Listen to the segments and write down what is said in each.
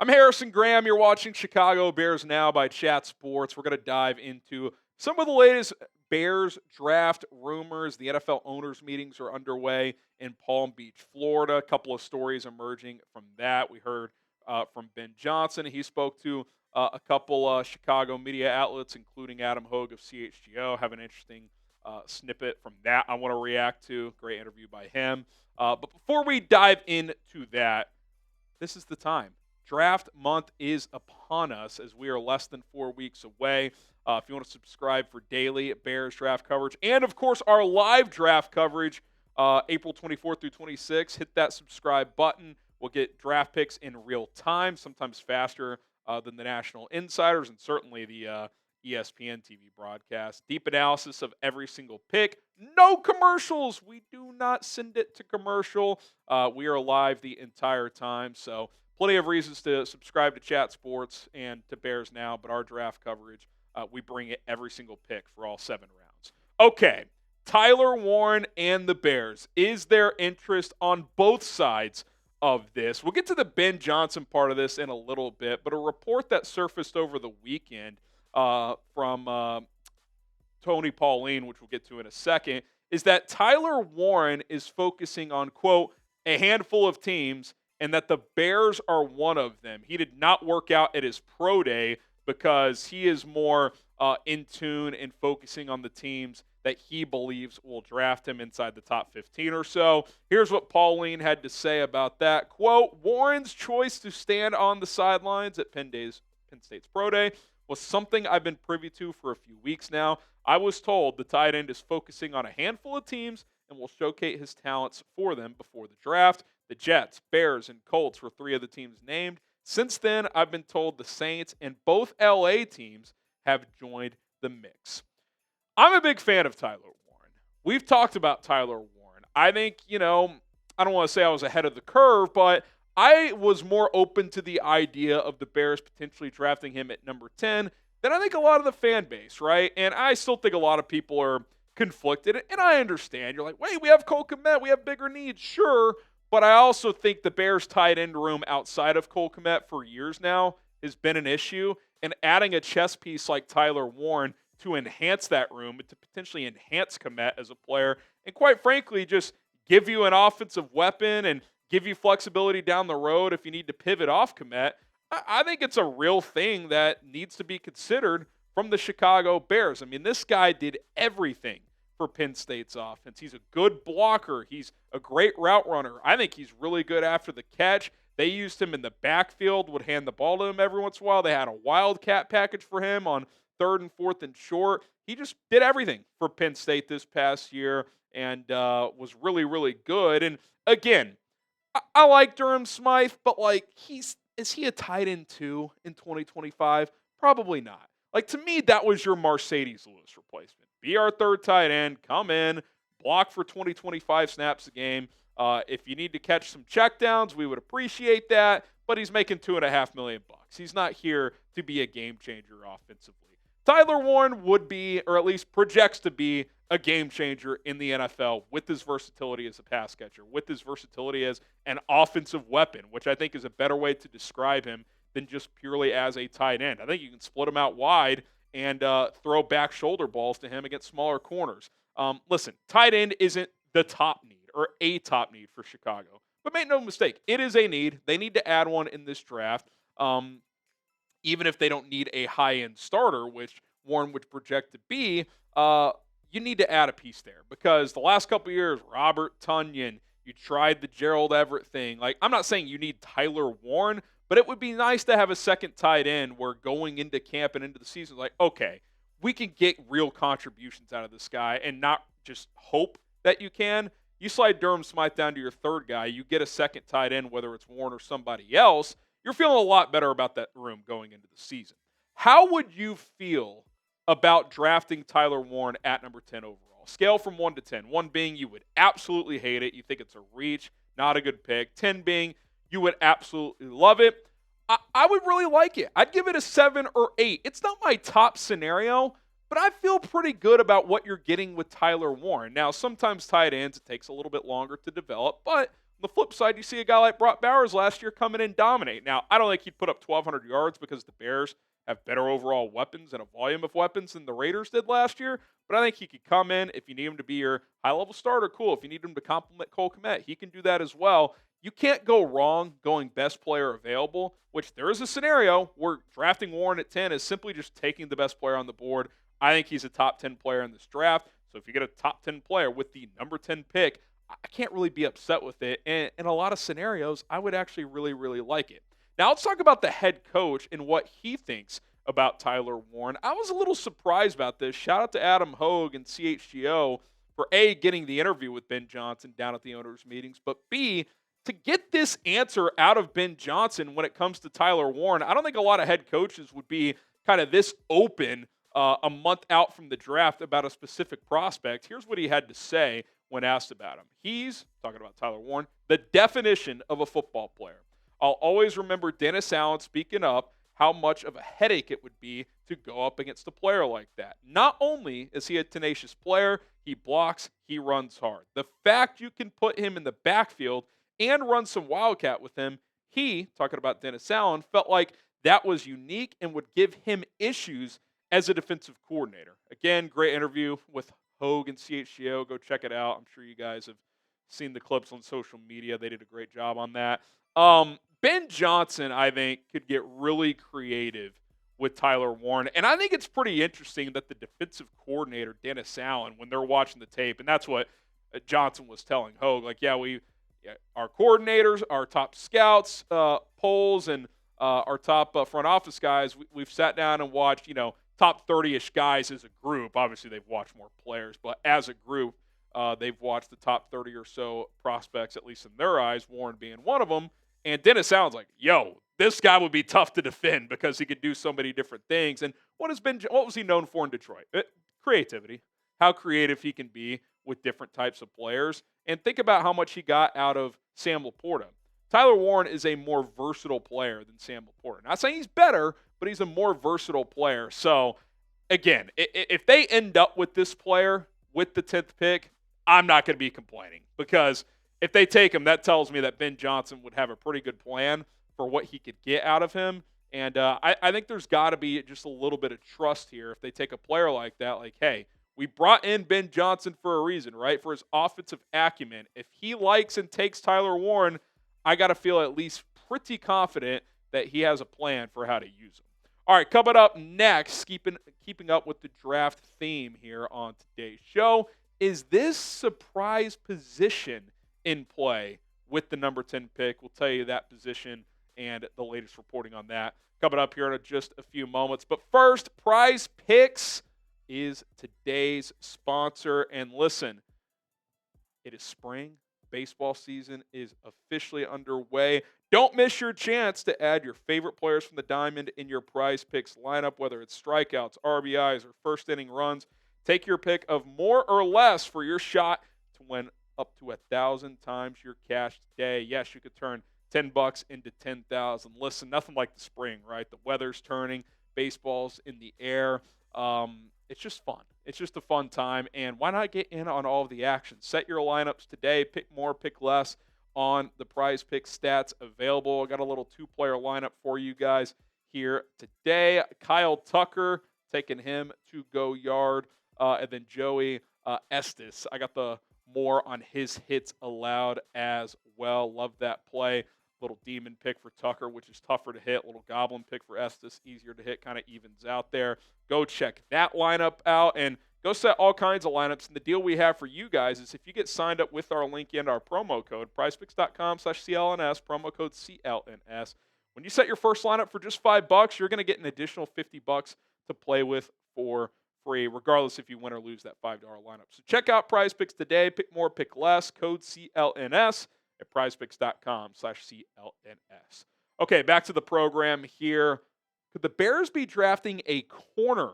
I'm Harrison Graham. You're watching Chicago Bears Now by Chat Sports. We're going to dive into some of the latest Bears draft rumors. The NFL owners' meetings are underway in Palm Beach, Florida. A couple of stories emerging from that. We heard from Ben Johnson. He spoke to a couple Chicago media outlets, including Adam Hoge of CHGO. Have an interesting snippet from that I want to react to. Great interview by him. But before we dive into that, this is the time. Draft month is upon us as we are less than 4 weeks away. If you want to subscribe for daily Bears draft coverage and, of course, our live draft coverage April 24th through 26th, hit that subscribe button. We'll get draft picks in real time, sometimes faster than the National Insiders and certainly the ESPN TV broadcast. Deep analysis of every single pick. No commercials. We do not send it to commercial. We are live the entire time, so plenty of reasons to subscribe to Chat Sports and to Bears Now, but our draft coverage, we bring it every single pick for all 7 rounds. Okay, Tyler Warren and the Bears. Is there interest on both sides of this? We'll get to the Ben Johnson part of this in a little bit, but a report that surfaced over the weekend from Tony Pauline, which we'll get to in a second, is that Tyler Warren is focusing on, quote, a handful of teams, and that the Bears are one of them. He did not work out at his pro day because he is more in tune and focusing on the teams that he believes will draft him inside the top 15 or so. Here's what Pauline had to say about that. Quote, Warren's choice to stand on the sidelines at Penn State's pro day was something I've been privy to for a few weeks now. I was told the tight end is focusing on a handful of teams and will showcase his talents for them before the draft. The Jets, Bears, and Colts were 3 of the teams named. Since then, I've been told the Saints and both LA teams have joined the mix. I'm a big fan of Tyler Warren. We've talked about Tyler Warren. I think, I don't want to say I was ahead of the curve, but I was more open to the idea of the Bears potentially drafting him at number 10 than I think a lot of the fan base, right? And I still think a lot of people are conflicted, and I understand. You're like, wait, we have Cole Kmet, we have bigger needs, sure. But I also think the Bears' tight end room outside of Cole Kmet for years now has been an issue, and adding a chess piece like Tyler Warren to enhance that room, to potentially enhance Kmet as a player, and quite frankly, just give you an offensive weapon and give you flexibility down the road if you need to pivot off Kmet, I think it's a real thing that needs to be considered from the Chicago Bears. I mean, this guy did everything for Penn State's offense. He's a good blocker. He's a great route runner. I think he's really good after the catch. They used him in the backfield, would hand the ball to him every once in a while. They had a wildcat package for him on 3rd and 4th and short. He just did everything for Penn State this past year and was really, really good. And again, I like Durham Smythe, but is he a tight end 2 in 2025? Probably not. To me, that was your Mercedes Lewis replacement. Be our 3rd tight end, come in, block for 20-25 snaps a game. If you need to catch some checkdowns, we would appreciate that, but he's making $2.5 million. He's not here to be a game changer offensively. Tyler Warren would be, or at least projects to be, a game changer in the NFL with his versatility as a pass catcher, with his versatility as an offensive weapon, which I think is a better way to describe him than just purely as a tight end. I think you can split him out wide and throw back shoulder balls to him against smaller corners. Listen, tight end isn't the top need or a top need for Chicago. But make no mistake, it is a need. They need to add one in this draft, even if they don't need a high-end starter, which Warren would project to be. You need to add a piece there because the last couple of years, Robert Tonyan, you tried the Gerald Everett thing. I'm not saying you need Tyler Warren, but it would be nice to have a second tight end where going into camp and into the season, okay, we can get real contributions out of this guy and not just hope that you can. You slide Durham Smythe down to your 3rd guy, you get a second tight end, whether it's Warren or somebody else, you're feeling a lot better about that room going into the season. How would you feel about drafting Tyler Warren at number 10 overall? Scale from 1 to 10. 1 being you would absolutely hate it. You think it's a reach, not a good pick. 10 being you would absolutely love it. I would really like it. I'd give it a 7 or 8. It's not my top scenario, but I feel pretty good about what you're getting with Tyler Warren. Now, sometimes tight ends, it takes a little bit longer to develop, but the flip side, you see a guy like Brock Bowers last year come in and dominate. Now, I don't think he'd put up 1,200 yards because the Bears have better overall weapons and a volume of weapons than the Raiders did last year, but I think he could come in. If you need him to be your high-level starter, cool. If you need him to complement Cole Kmet, he can do that as well. You can't go wrong going best player available, which there is a scenario where drafting Warren at 10 is simply just taking the best player on the board. I think he's a top 10 player in this draft. So if you get a top 10 player with the number 10 pick, I can't really be upset with it. And in a lot of scenarios, I would actually really, really like it. Now let's talk about the head coach and what he thinks about Tyler Warren. I was a little surprised about this. Shout out to Adam Hoge and CHGO for A, getting the interview with Ben Johnson down at the owners' meetings, but B, to get this answer out of Ben Johnson when it comes to Tyler Warren. I don't think a lot of head coaches would be kind of this open a month out from the draft about a specific prospect. Here's what he had to say when asked about him. He's, talking about Tyler Warren, the definition of a football player. I'll always remember Dennis Allen speaking up how much of a headache it would be to go up against a player like that. Not only is he a tenacious player, he blocks, he runs hard. The fact you can put him in the backfield and run some wildcat with him, he, talking about Dennis Allen, felt like that was unique and would give him issues as a defensive coordinator. Again, great interview with Hoge and CHGO. Go check it out. I'm sure you guys have seen the clips on social media. They did a great job on that. Ben Johnson, I think, could get really creative with Tyler Warren. And I think it's pretty interesting that the defensive coordinator, Dennis Allen, when they're watching the tape, and that's what Johnson was telling Hoge, like, our coordinators, our top scouts, polls, and our top front office guys, we've sat down and watched, top 30-ish guys as a group. Obviously, they've watched more players, but as a group, they've watched the top 30 or so prospects, at least in their eyes, Warren being one of them. And Dennis Allen's like, this guy would be tough to defend because he could do so many different things. And what was he known for in Detroit? Creativity. How creative he can be with different types of players. And think about how much he got out of Sam Laporta. Tyler Warren is a more versatile player than Sam Laporta. Not saying he's better, but he's a more versatile player. So, again, if they end up with this player with the 10th pick, I'm not going to be complaining, because if they take him, that tells me that Ben Johnson would have a pretty good plan for what he could get out of him. And I think there's got to be just a little bit of trust here if they take a player like that. Like, hey, we brought in Ben Johnson for a reason, right? For his offensive acumen. If he likes and takes Tyler Warren, I got to feel at least pretty confident that he has a plan for how to use him. All right, coming up next, keeping up with the draft theme here on today's show, is this surprise position in play with the number 10 pick? We'll tell you that position and the latest reporting on that coming up here in just a few moments. But first, PrizePicks is today's sponsor. And listen, it is spring. Baseball season is officially underway. Don't miss your chance to add your favorite players from the diamond in your PrizePicks lineup, whether it's strikeouts, RBIs, or first inning runs. Take your pick of more or less for your shot to win up to 1,000 times your cash today. Yes, you could turn $10 into 10,000. Listen, nothing like the spring, right? The weather's turning, baseball's in the air. It's just fun. It's just a fun time, and why not get in on all of the action? Set your lineups today. Pick more, pick less on the PrizePicks stats available. I got a little two-player lineup for you guys here today. Kyle Tucker, taking him to go yard, and then Joey Estes. I got the more on his hits allowed as well. Love that play. Little demon pick for Tucker, which is tougher to hit. Little goblin pick for Estes, easier to hit, kind of evens out there. Go check that lineup out and go set all kinds of lineups. And the deal we have for you guys is if you get signed up with our link and our promo code, prizepicks.com/CLNS, promo code CLNS. When you set your first lineup for just $5, you're going to get an additional $50 to play with for free, regardless if you win or lose that $5 lineup. So check out PrizePicks today. Pick more, pick less. Code CLNS at prizepicks.com/CLNS. Okay, back to the program here. Could the Bears be drafting a corner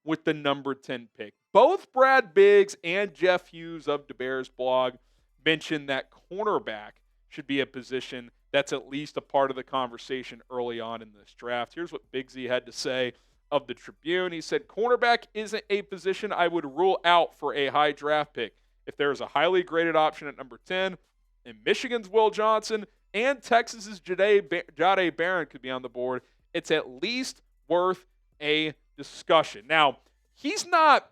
with the number 10 pick? Both Brad Biggs and Jeff Hughes of the Bears blog mentioned that cornerback should be a position that's at least a part of the conversation early on in this draft. Here's what Biggsy had to say of the Tribune. He said, cornerback isn't a position I would rule out for a high draft pick. If there is a highly graded option at number 10, and Michigan's Will Johnson and Texas's Jahdae Barron could be on the board, it's at least worth a discussion. Now, he's not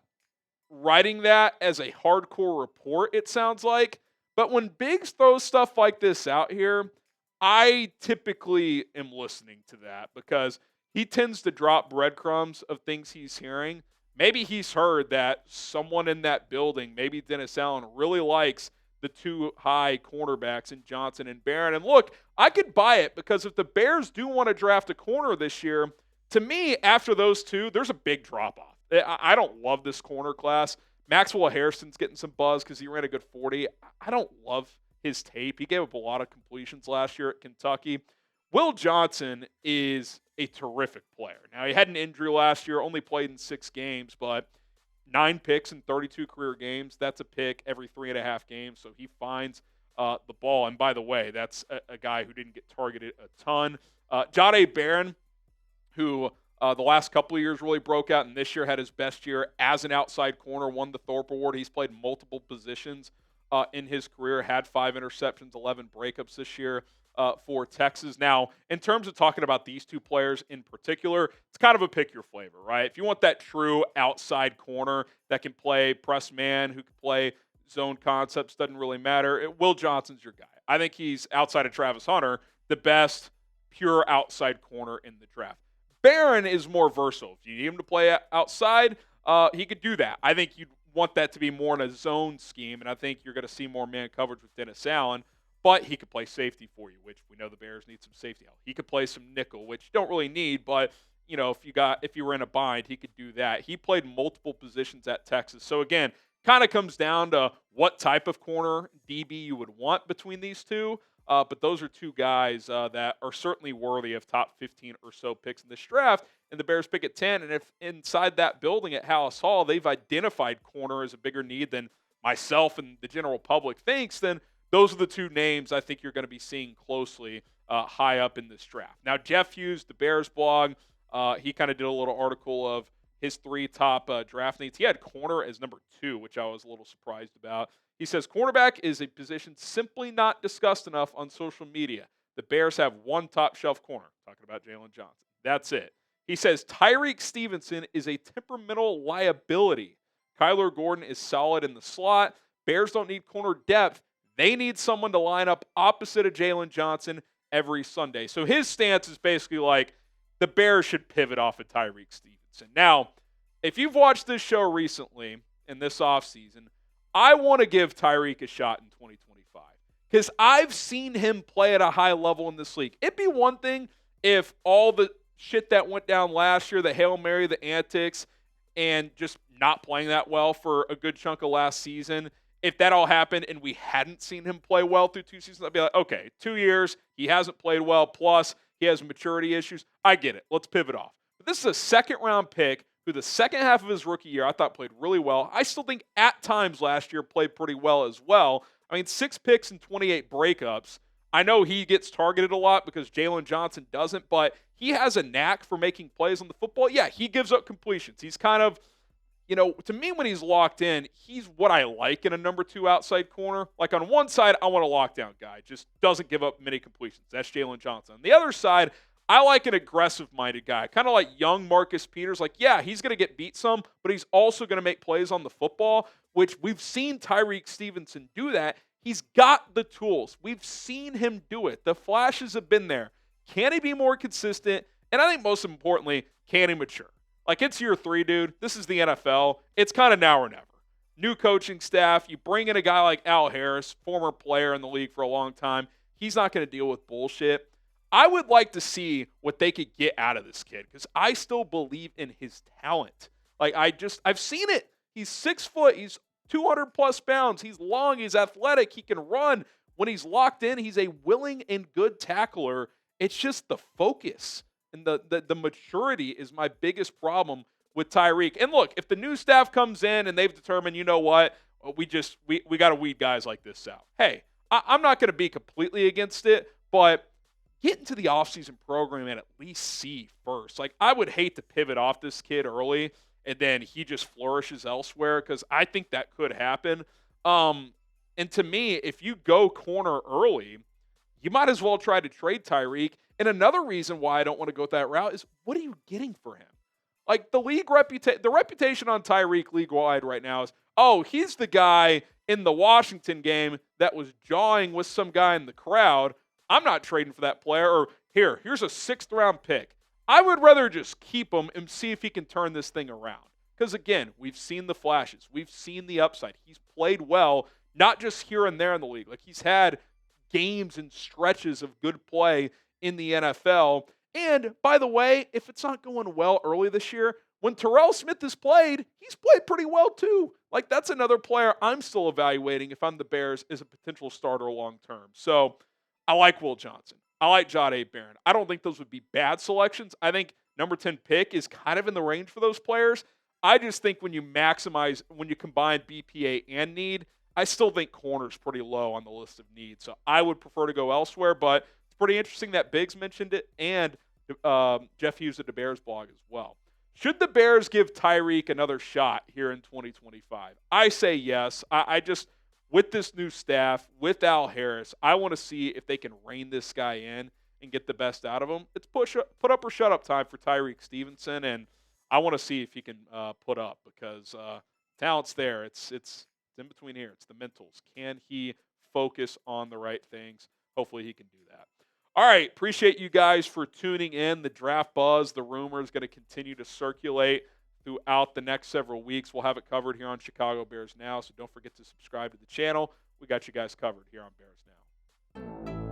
writing that as a hardcore report, it sounds like, but when Biggs throws stuff like this out here, I typically am listening to that because he tends to drop breadcrumbs of things he's hearing. Maybe he's heard that someone in that building, maybe Dennis Allen, really likes the two high cornerbacks in Johnson and Barron. And look, I could buy it because if the Bears do want to draft a corner this year, to me, after those two, there's a big drop-off. I don't love this corner class. Maxwell Harrison's getting some buzz because he ran a good 40. I don't love his tape. He gave up a lot of completions last year at Kentucky. Will Johnson is a terrific player. Now, he had an injury last year, only played in 6 games, but 9 picks in 32 career games. That's a pick every 3.5 games, so he finds the ball. And by the way, that's a guy who didn't get targeted a ton. Jahdae Barron, who the last couple of years really broke out, and this year had his best year as an outside corner, won the Thorpe Award. He's played multiple positions in his career, had 5 interceptions, 11 breakups this year for Texas. Now, in terms of talking about these two players in particular, it's kind of a pick your flavor, right? If you want that true outside corner that can play press man, who can play zone concepts, doesn't really matter. Will Johnson's your guy. I think he's, outside of Travis Hunter, the best pure outside corner in the draft. Barron is more versatile. If you need him to play outside, he could do that. I think you'd want that to be more in a zone scheme, and I think you're going to see more man coverage with Dennis Allen, but he could play safety for you, which we know the Bears need some safety help. He could play some nickel, which you don't really need, but you know, if you were in a bind, he could do that. He played multiple positions at Texas. So again, kind of comes down to what type of corner DB you would want between these two. But those are two guys that are certainly worthy of top 15 or so picks in this draft. And the Bears pick at 10. And if inside that building at Hallis Hall, they've identified corner as a bigger need than myself and the general public thinks, then those are the two names I think you're going to be seeing closely high up in this draft. Now, Jeff Hughes, the Bears blog, he kind of did a little article of his 3 top draft needs. He had corner as number 2, which I was a little surprised about. He says, cornerback is a position simply not discussed enough on social media. The Bears have 1 top-shelf corner. Talking about Jalen Johnson. That's it. He says, Tyrique Stevenson is a temperamental liability. Kyler Gordon is solid in the slot. Bears don't need corner depth. They need someone to line up opposite of Jalen Johnson every Sunday. So his stance is basically like the Bears should pivot off of Tyrique Stevenson. Now, if you've watched this show recently in this offseason, I want to give Tyrique a shot in 2025 because I've seen him play at a high level in this league. It'd be one thing if all the shit that went down last year, the Hail Mary, the antics, and just not playing that well for a good chunk of last season, if that all happened and we hadn't seen him play well through 2 seasons, I'd be like, okay, 2 years, he hasn't played well, plus he has maturity issues. I get it. Let's pivot off. But this is a second-round pick who the second half of his rookie year I thought played really well. I still think at times last year played pretty well as well. I mean, 6 picks and 28 breakups. I know he gets targeted a lot because Jalen Johnson doesn't, but he has a knack for making plays on the football. Yeah, he gives up completions. He's kind of, you know, to me when he's locked in, he's what I like in a number 2 outside corner. Like on one side, I want a lockdown guy. Just doesn't give up many completions. That's Jalen Johnson. On the other side, I like an aggressive-minded guy, kind of like young Marcus Peters. Like, yeah, he's going to get beat some, but he's also going to make plays on the football, which we've seen Tyrique Stevenson do that. He's got the tools. We've seen him do it. The flashes have been there. Can he be more consistent? And I think most importantly, can he mature? Like, it's year 3, dude. This is the NFL. It's kind of now or never. New coaching staff. You bring in a guy like Al Harris, former player in the league for a long time. He's not going to deal with bullshit. I would like to see what they could get out of this kid because I still believe in his talent. Like, I've seen it. He's 6 foot. He's 200-plus pounds. He's long. He's athletic. He can run. When he's locked in, he's a willing and good tackler. It's just the focus and the maturity is my biggest problem with Tyrique. And look, if the new staff comes in and they've determined, you know what, we got to weed guys like this out. Hey, I'm not going to be completely against it, but get into the offseason program and at least see first. Like, I would hate to pivot off this kid early and then he just flourishes elsewhere because I think that could happen. And to me, if you go corner early, you might as well try to trade Tyrique. And another reason why I don't want to go that route is what are you getting for him? Like the reputation on Tyrique league wide right now is, oh, he's the guy in the Washington game that was jawing with some guy in the crowd. I'm not trading for that player. Or here's a 6th round pick. I would rather just keep him and see if he can turn this thing around. Because again, we've seen the flashes. We've seen the upside. He's played well, not just here and there in the league. Like he's had games and stretches of good play in the NFL. And by the way, if it's not going well early this year, when Terrell Smith has played, he's played pretty well too. Like that's another player I'm still evaluating if I'm the Bears as a potential starter long term. So I like Will Johnson. I like Jahdae Barron. I don't think those would be bad selections. I think number 10 pick is kind of in the range for those players. I just think when you combine BPA and need, I still think corner's pretty low on the list of needs. So I would prefer to go elsewhere, but it's pretty interesting that Biggs mentioned it and Jeff Hughes at the Bears blog as well. Should the Bears give Tyrique another shot here in 2025? I say yes. I just, with this new staff, with Al Harris, I want to see if they can rein this guy in and get the best out of him. It's put up or shut up time for Tyrique Stevenson, and I want to see if he can put up because talent's there. It's in between here. It's the mentals. Can he focus on the right things? Hopefully he can do that. All right. Appreciate you guys for tuning in. The draft buzz, the rumor is going to continue to circulate throughout the next several weeks. We'll have it covered here on Chicago Bears Now, so don't forget to subscribe to the channel. We got you guys covered here on Bears Now.